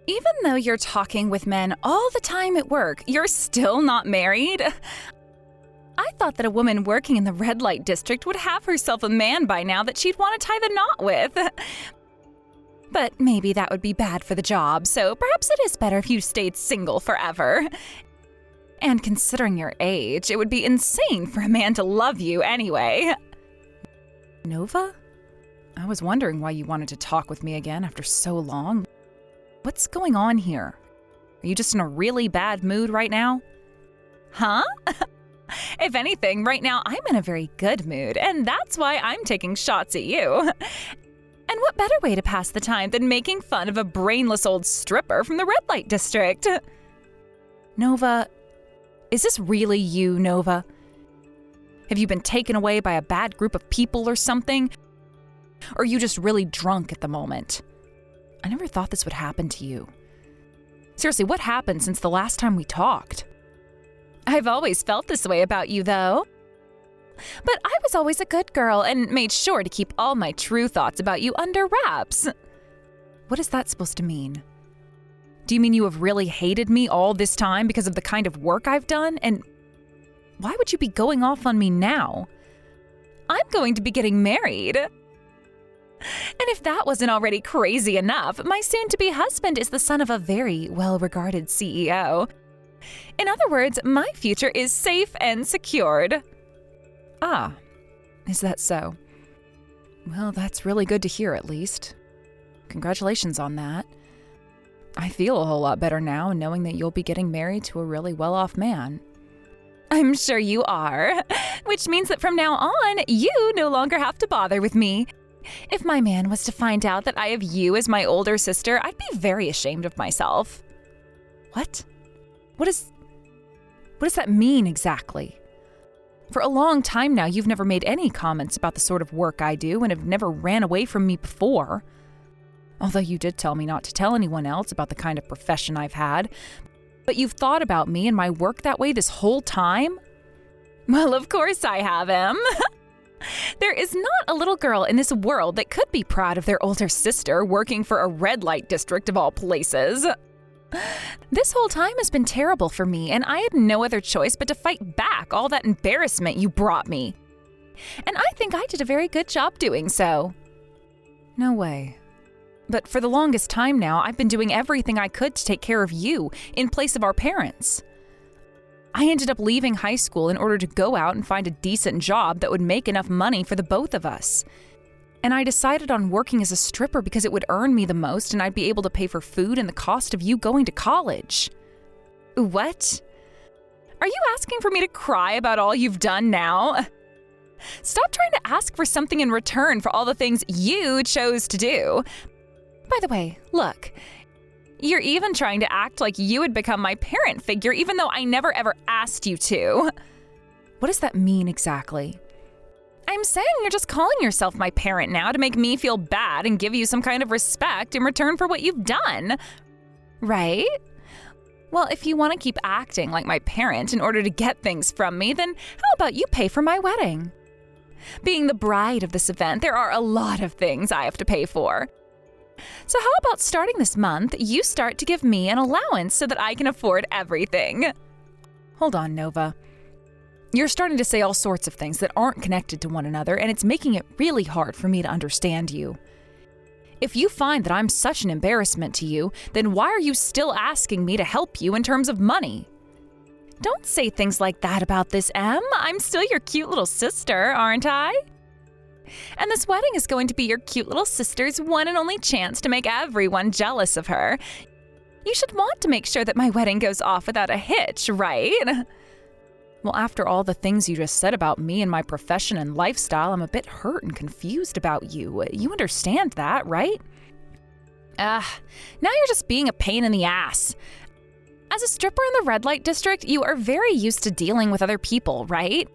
Even though you're talking with men all the time at work, you're still not married? I thought that a woman working in the red light district would have herself a man by now that she'd want to tie the knot with. But maybe that would be bad for the job, so perhaps it is better if you stayed single forever. And considering your age, it would be insane for a man to love you anyway. Nova? I was wondering why you wanted to talk with me again after so long. What's going on here? Are you just in a really bad mood right now? Huh? If anything, right now I'm in a very good mood, and that's why I'm taking shots at you. And what better way to pass the time than making fun of a brainless old stripper from the red light district? Nova, is this really you, Nova? Have you been taken away by a bad group of people or something? Or are you just really drunk at the moment? I never thought this would happen to you. Seriously, what happened since the last time we talked? I've always felt this way about you, though. But I was always a good girl and made sure to keep all my true thoughts about you under wraps. What is that supposed to mean? Do you mean you have really hated me all this time because of the kind of work I've done? And why would you be going off on me now? I'm going to be getting married. And if that wasn't already crazy enough, my soon-to-be husband is the son of a very well-regarded CEO. In other words, my future is safe and secured. Ah, is that so? Well, that's really good to hear, at least. Congratulations on that. I feel a whole lot better now knowing that you'll be getting married to a really well-off man. I'm sure you are, which means that from now on, you no longer have to bother with me. If my man was to find out that I have you as my older sister, I'd be very ashamed of myself. What? What does that mean exactly? For a long time now, you've never made any comments about the sort of work I do and have never ran away from me before. Although you did tell me not to tell anyone else about the kind of profession I've had. But you've thought about me and my work that way this whole time? Well, of course I have, Em. There is not a little girl in this world that could be proud of their older sister working for a red light district of all places. This whole time has been terrible for me, and I had no other choice but to fight back all that embarrassment you brought me. And I think I did a very good job doing so. No way. But for the longest time now, I've been doing everything I could to take care of you in place of our parents. I ended up leaving high school in order to go out and find a decent job that would make enough money for the both of us. And I decided on working as a stripper because it would earn me the most and I'd be able to pay for food and the cost of you going to college. What? Are you asking for me to cry about all you've done now? Stop trying to ask for something in return for all the things you chose to do. By the way, look, you're even trying to act like you would become my parent figure even though I never ever asked you to. What does that mean exactly? I'm saying you're just calling yourself my parent now to make me feel bad and give you some kind of respect in return for what you've done. Right? Well, if you want to keep acting like my parent in order to get things from me, then how about you pay for my wedding? Being the bride of this event, there are a lot of things I have to pay for. So how about starting this month, you start to give me an allowance so that I can afford everything? Hold on, Nova. You're starting to say all sorts of things that aren't connected to one another, and it's making it really hard for me to understand you. If you find that I'm such an embarrassment to you, then why are you still asking me to help you in terms of money? Don't say things like that about this, Em. I'm still your cute little sister, aren't I? And this wedding is going to be your cute little sister's one and only chance to make everyone jealous of her. You should want to make sure that my wedding goes off without a hitch, right? Well, after all the things you just said about me and my profession and lifestyle, I'm a bit hurt and confused about you. You understand that, right? Now you're just being a pain in the ass. As a stripper in the red light district, you are very used to dealing with other people, right?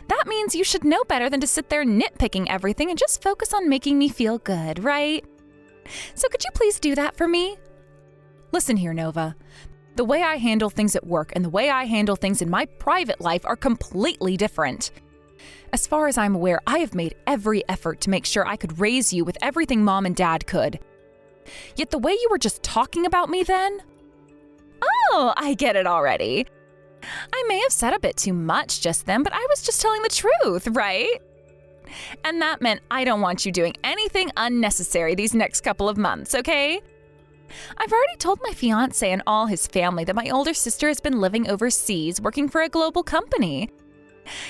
That means you should know better than to sit there nitpicking everything and just focus on making me feel good, right? So could you please do that for me? Listen here, Nova. The way I handle things at work and the way I handle things in my private life are completely different. As far as I'm aware, I have made every effort to make sure I could raise you with everything Mom and Dad could. Yet the way you were just talking about me then? Oh, I get it already. I may have said a bit too much just then, but I was just telling the truth, right? And that meant I don't want you doing anything unnecessary these next couple of months, okay? I've already told my fiancé and all his family that my older sister has been living overseas working for a global company.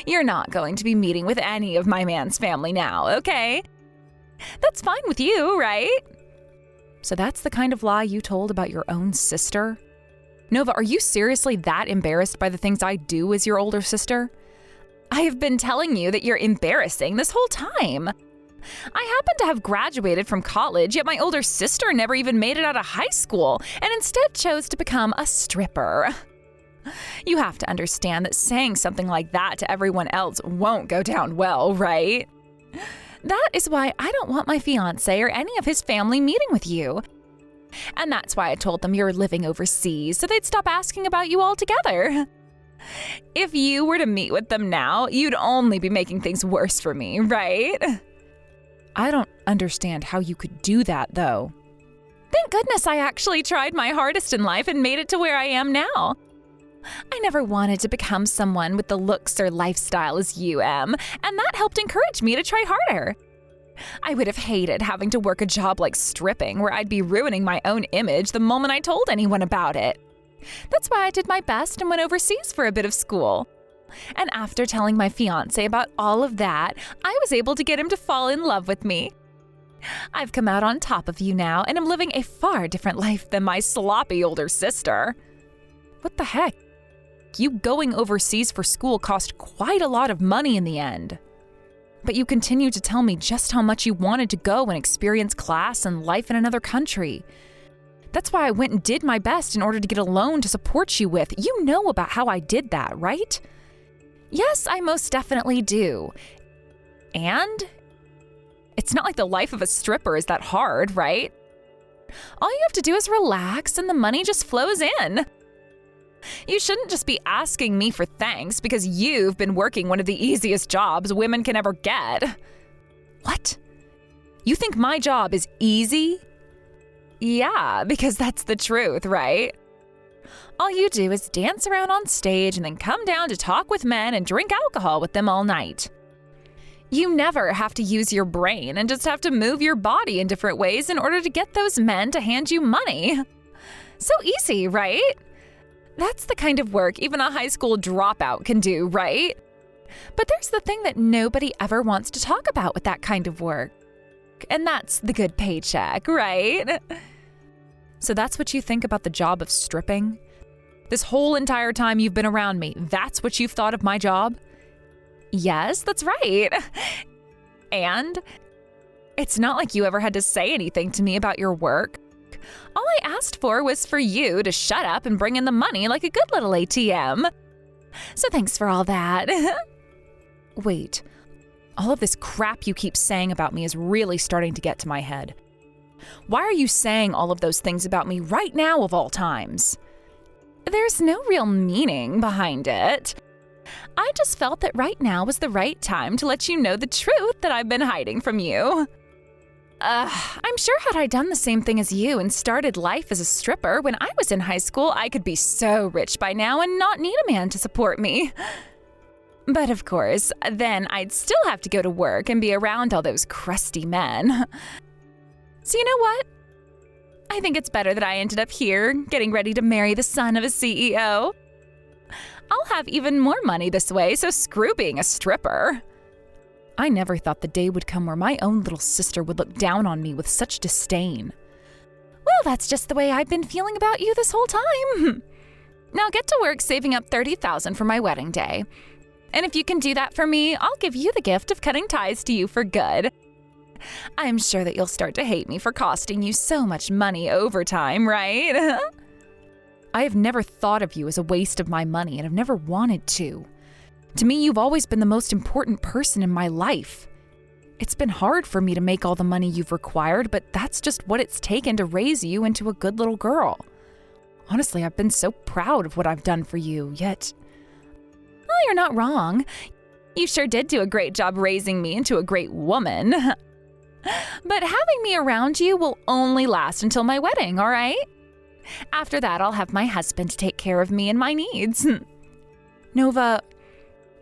You're not going to be meeting with any of my man's family now, okay? That's fine with you, right? So that's the kind of lie you told about your own sister? Nova, are you seriously that embarrassed by the things I do as your older sister? I have been telling you that you're embarrassing this whole time. I happen to have graduated from college, yet my older sister never even made it out of high school and instead chose to become a stripper. You have to understand that saying something like that to everyone else won't go down well, right? That is why I don't want my fiancé or any of his family meeting with you. And that's why I told them you're living overseas, so they'd stop asking about you altogether. If you were to meet with them now, you'd only be making things worse for me, right? I don't understand how you could do that, though. Thank goodness I actually tried my hardest in life and made it to where I am now. I never wanted to become someone with the looks or lifestyle as you am, and that helped encourage me to try harder. I would have hated having to work a job like stripping, where I'd be ruining my own image the moment I told anyone about it. That's why I did my best and went overseas for a bit of school. And after telling my fiancé about all of that, I was able to get him to fall in love with me. I've come out on top of you now and am living a far different life than my sloppy older sister. What the heck? You going overseas for school cost quite a lot of money in the end. But you continued to tell me just how much you wanted to go and experience class and life in another country. That's why I went and did my best in order to get a loan to support you with. You know about how I did that, right? Yes, I most definitely do. And it's not like the life of a stripper is that hard, right? All you have to do is relax and the money just flows in. You shouldn't just be asking me for thanks because you've been working one of the easiest jobs women can ever get. What? You think my job is easy? Yeah, because that's the truth, right? All you do is dance around on stage and then come down to talk with men and drink alcohol with them all night. You never have to use your brain and just have to move your body in different ways in order to get those men to hand you money. So easy, right? That's the kind of work even a high school dropout can do, right? But there's the thing that nobody ever wants to talk about with that kind of work. And that's the good paycheck, right? So that's what you think about the job of stripping? This whole entire time you've been around me, that's what you've thought of my job? Yes, that's right. And it's not like you ever had to say anything to me about your work. All I asked for was for you to shut up and bring in the money like a good little ATM. So thanks for all that. Wait, all of this crap you keep saying about me is really starting to get to my head. Why are you saying all of those things about me right now of all times? There's no real meaning behind it. I just felt that right now was the right time to let you know the truth that I've been hiding from you. I'm sure had I done the same thing as you and started life as a stripper when I was in high school, I could be so rich by now and not need a man to support me. But of course, then I'd still have to go to work and be around all those crusty men. So you know what? I think it's better that I ended up here, getting ready to marry the son of a CEO. I'll have even more money this way, so screw being a stripper. I never thought the day would come where my own little sister would look down on me with such disdain. Well, that's just the way I've been feeling about you this whole time. Now get to work saving up $30,000 for my wedding day. And if you can do that for me, I'll give you the gift of cutting ties to you for good. I'm sure that you'll start to hate me for costing you so much money over time, right? I have never thought of you as a waste of my money and have never wanted to. To me, you've always been the most important person in my life. It's been hard for me to make all the money you've required, but that's just what it's taken to raise you into a good little girl. Honestly, I've been so proud of what I've done for you, yet... Well, you're not wrong. You sure did do a great job raising me into a great woman. But having me around you will only last until my wedding, all right? After that, I'll have my husband take care of me and my needs. Nova,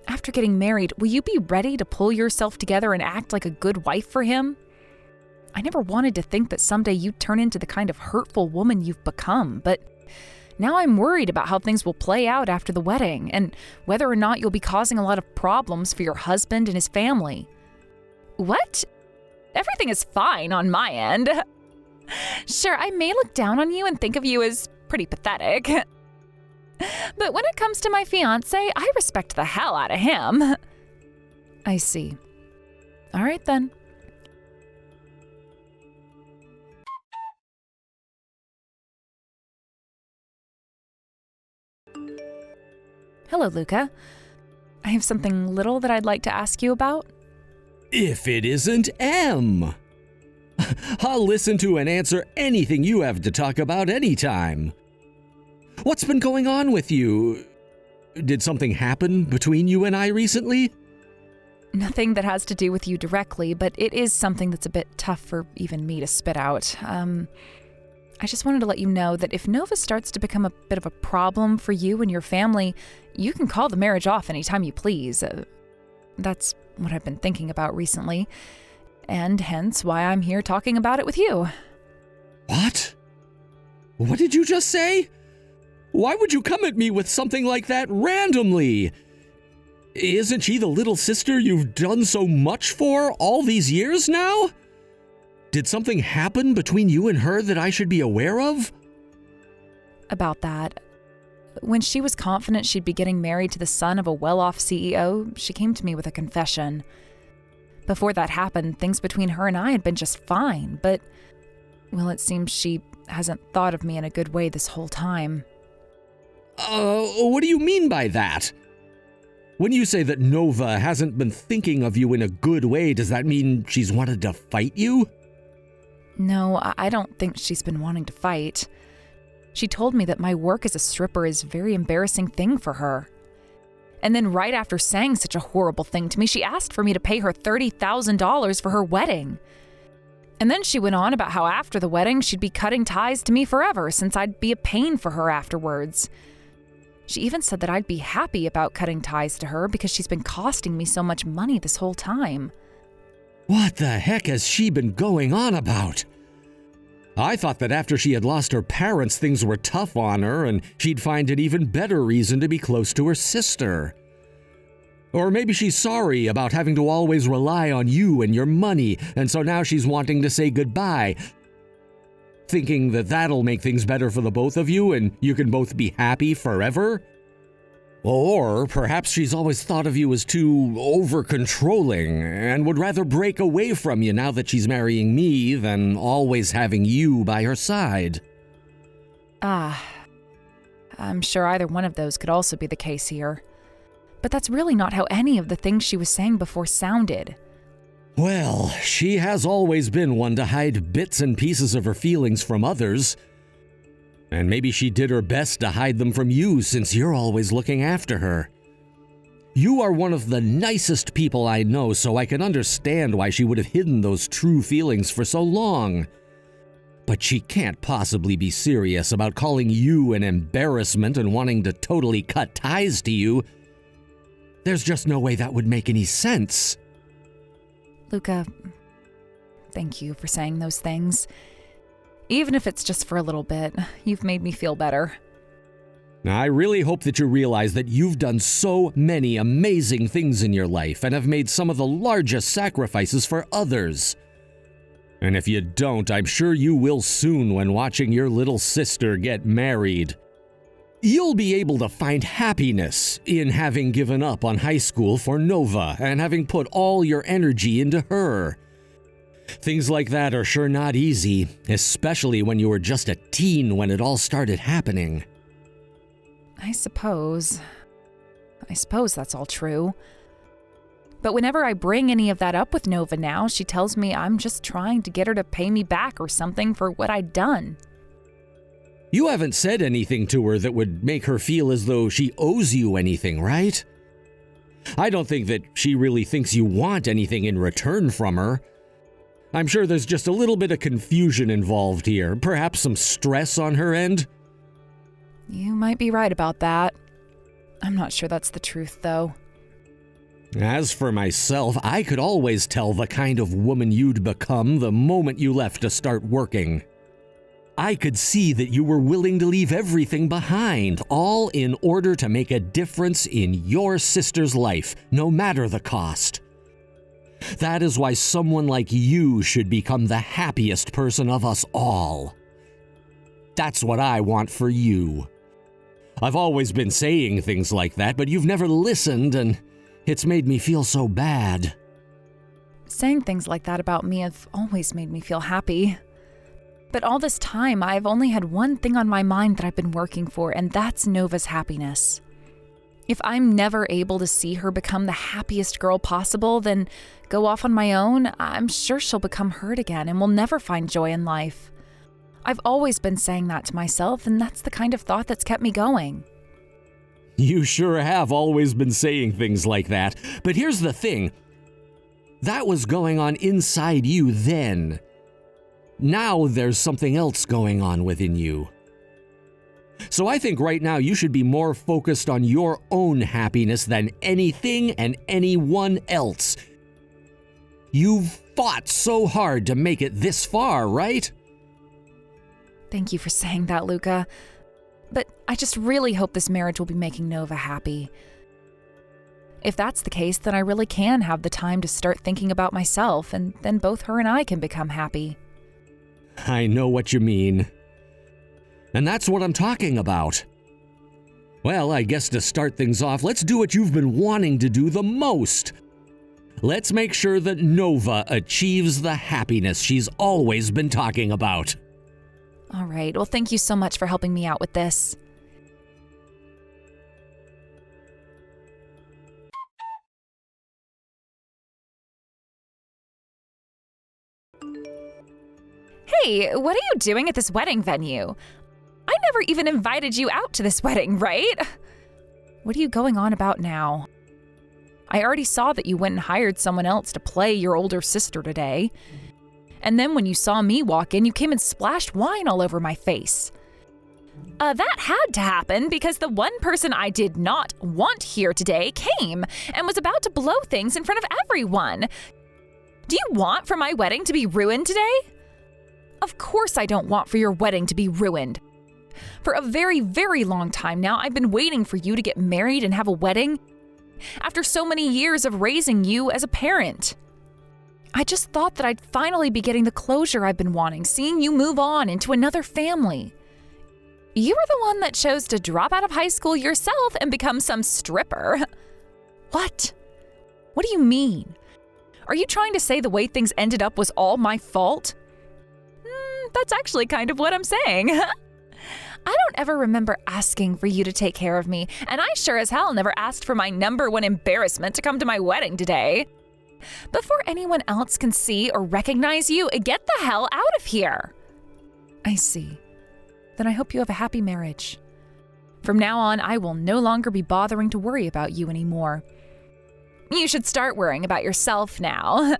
after getting married, will you be ready to pull yourself together and act like a good wife for him? I never wanted to think that someday you'd turn into the kind of hurtful woman you've become, but now I'm worried about how things will play out after the wedding and whether or not you'll be causing a lot of problems for your husband and his family. What? Everything is fine on my end. Sure, I may look down on you and think of you as pretty pathetic. But when it comes to my fiancé, I respect the hell out of him. I see. All right then. Hello, Luka. I have something little that I'd like to ask you about. If it isn't M. I'll listen to and answer anything you have to talk about anytime. What's been going on with you? Did something happen between you and I recently? Nothing that has to do with you directly, but it is something that's a bit tough for even me to spit out. I just wanted to let you know that if Nova starts to become a bit of a problem for you and your family, you can call the marriage off anytime you please. That's what I've been thinking about recently, and hence why I'm here talking about it with you. What? What did you just say? Why would you come at me with something like that randomly? Isn't she the little sister you've done so much for all these years now? Did something happen between you and her that I should be aware of? About that. When she was confident she'd be getting married to the son of a well-off CEO, she came to me with a confession. Before that happened, things between her and I had been just fine, but, well, it seems she hasn't thought of me in a good way this whole time. What do you mean by that? When you say that Nova hasn't been thinking of you in a good way, does that mean she's wanted to fight you? No, I don't think she's been wanting to fight. She told me that my work as a stripper is a very embarrassing thing for her. And then right after saying such a horrible thing to me, she asked for me to pay her $30,000 for her wedding. And then she went on about how after the wedding, she'd be cutting ties to me forever since I'd be a pain for her afterwards. She even said that I'd be happy about cutting ties to her because she's been costing me so much money this whole time. What the heck has she been going on about? I thought that after she had lost her parents, things were tough on her and she'd find an even better reason to be close to her sister. Or maybe she's sorry about having to always rely on you and your money, and so now she's wanting to say goodbye, thinking that that'll make things better for the both of you and you can both be happy forever? Or perhaps she's always thought of you as too over-controlling and would rather break away from you now that she's marrying me than always having you by her side. I'm sure either one of those could also be the case here. But that's really not how any of the things she was saying before sounded. Well, she has always been one to hide bits and pieces of her feelings from others. And maybe she did her best to hide them from you since you're always looking after her. You are one of the nicest people I know, so I can understand why she would have hidden those true feelings for so long. But she can't possibly be serious about calling you an embarrassment and wanting to totally cut ties to you. There's just no way that would make any sense. Luka, thank you for saying those things. Even if it's just for a little bit, you've made me feel better. Now, I really hope that you realize that you've done so many amazing things in your life and have made some of the largest sacrifices for others. And if you don't, I'm sure you will soon when watching your little sister get married. You'll be able to find happiness in having given up on high school for Nova and having put all your energy into her. Things like that are sure not easy, especially when you were just a teen when it all started happening. I suppose that's all true. But whenever I bring any of that up with Nova now, she tells me I'm just trying to get her to pay me back or something for what I'd done. You haven't said anything to her that would make her feel as though she owes you anything, right? I don't think that she really thinks you want anything in return from her. I'm sure there's just a little bit of confusion involved here, perhaps some stress on her end. You might be right about that. I'm not sure that's the truth, though. As for myself, I could always tell the kind of woman you'd become the moment you left to start working. I could see that you were willing to leave everything behind, all in order to make a difference in your sister's life, no matter the cost. That is why someone like you should become the happiest person of us all. That's what I want for you. I've always been saying things like that, but you've never listened, and it's made me feel so bad. Saying things like that about me have always made me feel happy. But all this time, I've only had one thing on my mind that I've been working for, and that's Nova's happiness. If I'm never able to see her become the happiest girl possible, then go off on my own, I'm sure she'll become hurt again and will never find joy in life. I've always been saying that to myself, and that's the kind of thought that's kept me going. You sure have always been saying things like that, but here's the thing. That was going on inside you then. Now there's something else going on within you. So I think right now you should be more focused on your own happiness than anything and anyone else. You've fought so hard to make it this far, right? Thank you for saying that, Luka. But I just really hope this marriage will be making Nova happy. If that's the case, then I really can have the time to start thinking about myself, and then both her and I can become happy. I know what you mean. And that's what I'm talking about. Well, I guess to start things off, let's do what you've been wanting to do the most. Let's make sure that Nova achieves the happiness she's always been talking about. All right, well, thank you so much for helping me out with this. Hey, what are you doing at this wedding venue? I never even invited you out to this wedding, right? What are you going on about now? I already saw that you went and hired someone else to play your older sister today. And then when you saw me walk in, you came and splashed wine all over my face. That had to happen because the one person I did not want here today came and was about to blow things in front of everyone. Do you want for my wedding to be ruined today? Of course I don't want for your wedding to be ruined. For a very, very long time now, I've been waiting for you to get married and have a wedding after so many years of raising you as a parent. I just thought that I'd finally be getting the closure I've been wanting, seeing you move on into another family. You were the one that chose to drop out of high school yourself and become some stripper. What? What do you mean? Are you trying to say the way things ended up was all my fault? That's actually kind of what I'm saying. I don't ever remember asking for you to take care of me, and I sure as hell never asked for my number one embarrassment to come to my wedding today. Before anyone else can see or recognize you, get the hell out of here. I see. Then I hope you have a happy marriage. From now on, I will no longer be bothering to worry about you anymore. You should start worrying about yourself now.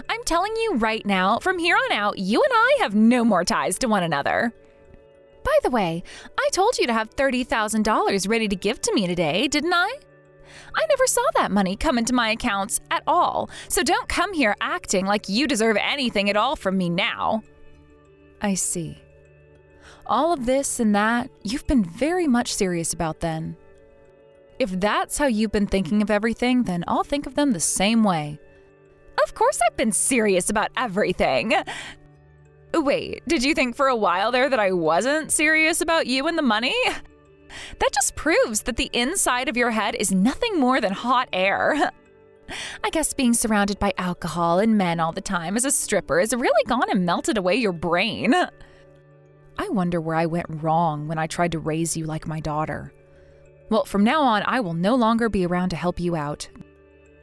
I'm telling you right now, from here on out, you and I have no more ties to one another. By the way, I told you to have $30,000 ready to give to me today, didn't I? I never saw that money come into my accounts at all, so don't come here acting like you deserve anything at all from me now. I see. All of this and that, you've been very much serious about then. If that's how you've been thinking of everything, then I'll think of them the same way. Of course I've been serious about everything. Wait, did you think for a while there that I wasn't serious about you and the money? That just proves that the inside of your head is nothing more than hot air. I guess being surrounded by alcohol and men all the time as a stripper has really gone and melted away your brain. I wonder where I went wrong when I tried to raise you like my daughter. Well, from now on, I will no longer be around to help you out.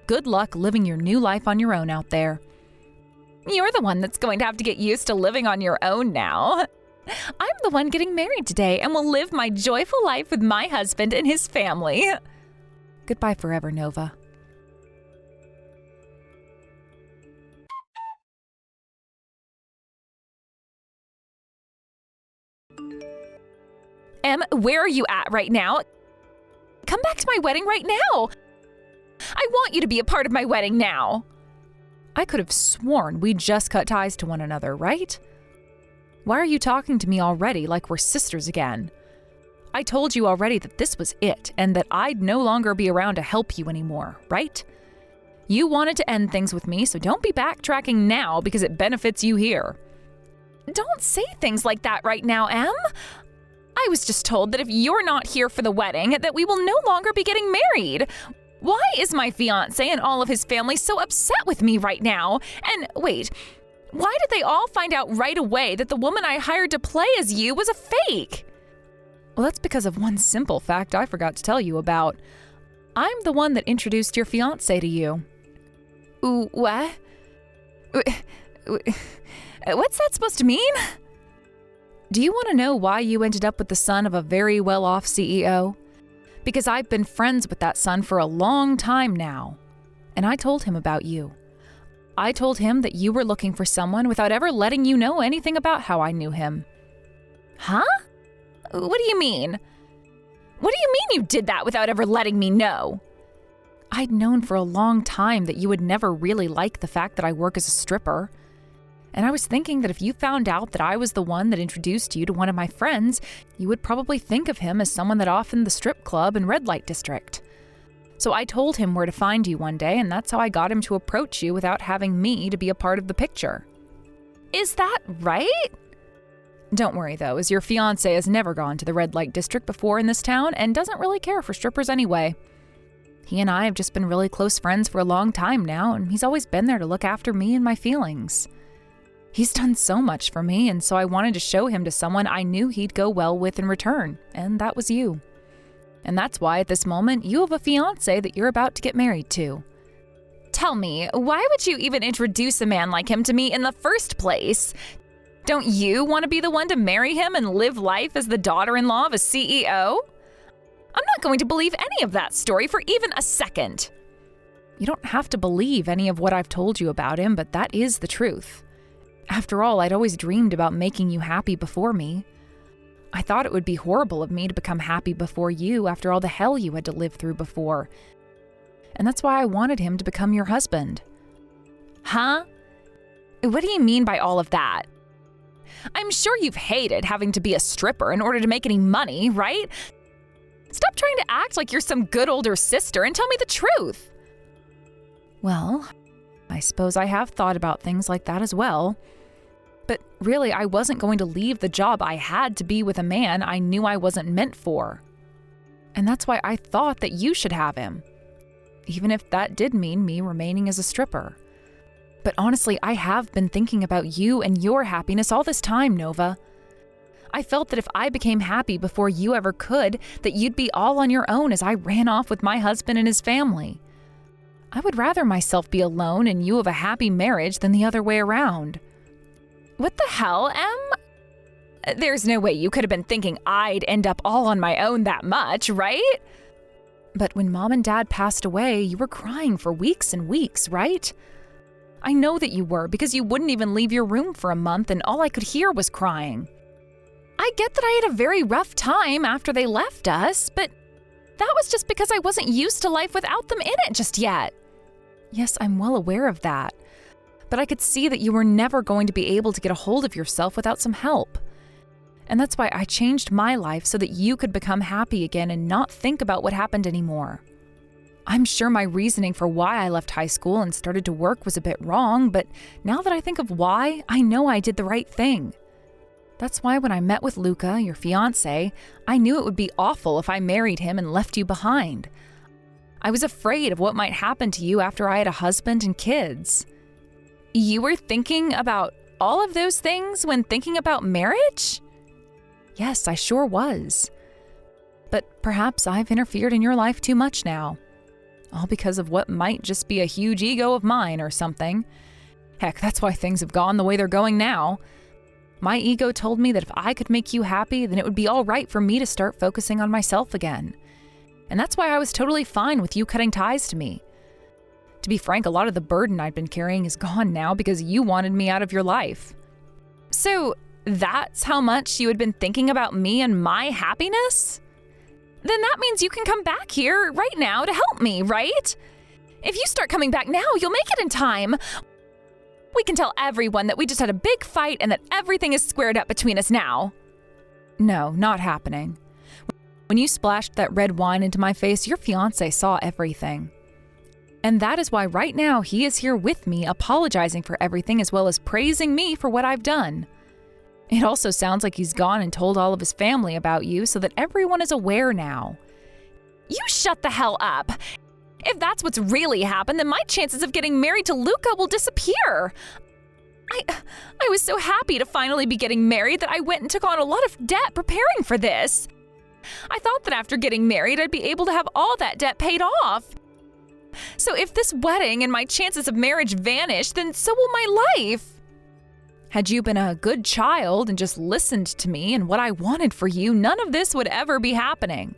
Good luck living your new life on your own out there. You're the one that's going to have to get used to living on your own now. I'm the one getting married today and will live my joyful life with my husband and his family. Goodbye forever, Nova. Em, where are you at right now? Come back to my wedding right now. I want you to be a part of my wedding now. I could have sworn we just cut ties to one another, right? Why are you talking to me already like we're sisters again? I told you already that this was it and that I'd no longer be around to help you anymore, right? You wanted to end things with me, so don't be backtracking now because it benefits you here. Don't say things like that right now, Em. I was just told that if you're not here for the wedding, that we will no longer be getting married. Why is my fiancé and all of his family so upset with me right now? And wait, why did they all find out right away that the woman I hired to play as you was a fake? Well, that's because of one simple fact I forgot to tell you about. I'm the one that introduced your fiancé to you. Ooh, what? What's that supposed to mean? Do you want to know why you ended up with the son of a very well-off CEO? Because I've been friends with that son for a long time now. And I told him about you. I told him that you were looking for someone without ever letting you know anything about how I knew him. Huh? What do you mean? What do you mean you did that without ever letting me know? I'd known for a long time that you would never really like the fact that I work as a stripper. And I was thinking that if you found out that I was the one that introduced you to one of my friends, you would probably think of him as someone that oftened the strip club and red light district. So I told him where to find you one day, and that's how I got him to approach you without having me to be a part of the picture. Is that right? Don't worry though, as your fiancé has never gone to the red light district before in this town and doesn't really care for strippers anyway. He and I have just been really close friends for a long time now, and he's always been there to look after me and my feelings. He's done so much for me, and so I wanted to show him to someone I knew he'd go well with in return, and that was you. And that's why at this moment you have a fiancé that you're about to get married to. Tell me, why would you even introduce a man like him to me in the first place? Don't you want to be the one to marry him and live life as the daughter-in-law of a CEO? I'm not going to believe any of that story for even a second. You don't have to believe any of what I've told you about him, but that is the truth. After all, I'd always dreamed about making you happy before me. I thought it would be horrible of me to become happy before you after all the hell you had to live through before. And that's why I wanted him to become your husband. Huh? What do you mean by all of that? I'm sure you've hated having to be a stripper in order to make any money, right? Stop trying to act like you're some good older sister and tell me the truth. Well, I suppose I have thought about things like that as well. But really, I wasn't going to leave the job I had to be with a man I knew I wasn't meant for. And that's why I thought that you should have him. Even if that did mean me remaining as a stripper. But honestly, I have been thinking about you and your happiness all this time, Nova. I felt that if I became happy before you ever could, that you'd be all on your own as I ran off with my husband and his family. I would rather myself be alone and you have a happy marriage than the other way around. What the hell, Em? There's no way you could have been thinking I'd end up all on my own that much, right? But when Mom and Dad passed away, you were crying for weeks and weeks, right? I know that you were because you wouldn't even leave your room for a month and all I could hear was crying. I get that I had a very rough time after they left us, but that was just because I wasn't used to life without them in it just yet. Yes, I'm well aware of that. But I could see that you were never going to be able to get a hold of yourself without some help. And that's why I changed my life so that you could become happy again and not think about what happened anymore. I'm sure my reasoning for why I left high school and started to work was a bit wrong, but now that I think of why, I know I did the right thing. That's why when I met with Luka, your fiancé, I knew it would be awful if I married him and left you behind. I was afraid of what might happen to you after I had a husband and kids. You were thinking about all of those things when thinking about marriage? Yes, I sure was. But perhaps I've interfered in your life too much now. All because of what might just be a huge ego of mine or something. Heck, that's why things have gone the way they're going now. My ego told me that if I could make you happy, then it would be all right for me to start focusing on myself again. And that's why I was totally fine with you cutting ties to me. To be frank, a lot of the burden I'd been carrying is gone now because you wanted me out of your life. So, That's how much you had been thinking about me and my happiness? Then that means you can come back here right now to help me, right? If you start coming back now, you'll make it in time. We can tell everyone that we just had a big fight and that everything is squared up between us now. No, not happening. When you splashed that red wine into my face, your fiancé saw everything. And that is why right now he is here with me, apologizing for everything as well as praising me for what I've done. It also sounds like he's gone and told all of his family about you so that everyone is aware now. You shut the hell up! If that's what's really happened, then my chances of getting married to Luka will disappear. I was so happy to finally be getting married that I went and took on a lot of debt preparing for this. I thought that after getting married, I'd be able to have all that debt paid off. So if this wedding and my chances of marriage vanish, then so will my life. Had you been a good child and just listened to me and what I wanted for you, none of this would ever be happening.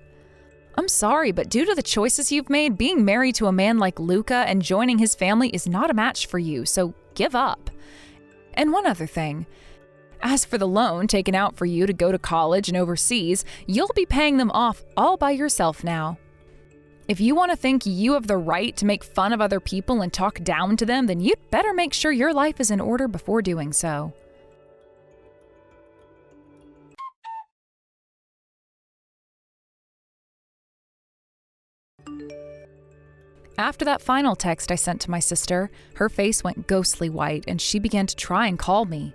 I'm sorry, but due to the choices you've made, being married to a man like Luka and joining his family is not a match for you, so give up. And one other thing. As for the loan taken out for you to go to college and overseas, you'll be paying them off all by yourself now. If you want to think you have the right to make fun of other people and talk down to them, then you'd better make sure your life is in order before doing so. After that final text I sent to my sister, her face went ghostly white and she began to try and call me.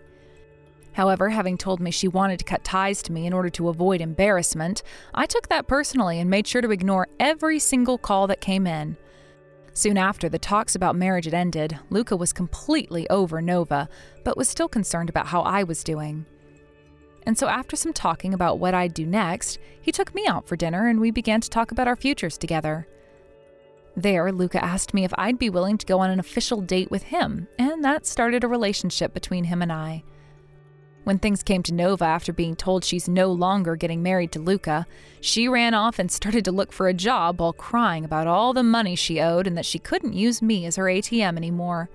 However, having told me she wanted to cut ties to me in order to avoid embarrassment, I took that personally and made sure to ignore every single call that came in. Soon after the talks about marriage had ended, Luka was completely over Nova, but was still concerned about how I was doing. And so after some talking about what I'd do next, he took me out for dinner and we began to talk about our futures together. There, Luka asked me if I'd be willing to go on an official date with him, and that started a relationship between him and I. When things came to Nova after being told she's no longer getting married to Luka, she ran off and started to look for a job while crying about all the money she owed and that she couldn't use me as her ATM anymore.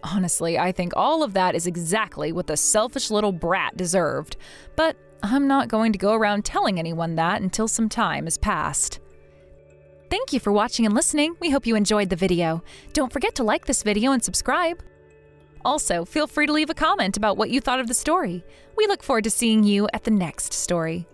Honestly, I think all of that is exactly what the selfish little brat deserved, but I'm not going to go around telling anyone that until some time has passed. Thank you for watching and listening. We hope you enjoyed the video. Don't forget to like this video and subscribe. Also, feel free to leave a comment about what you thought of the story. We look forward to seeing you at the next story.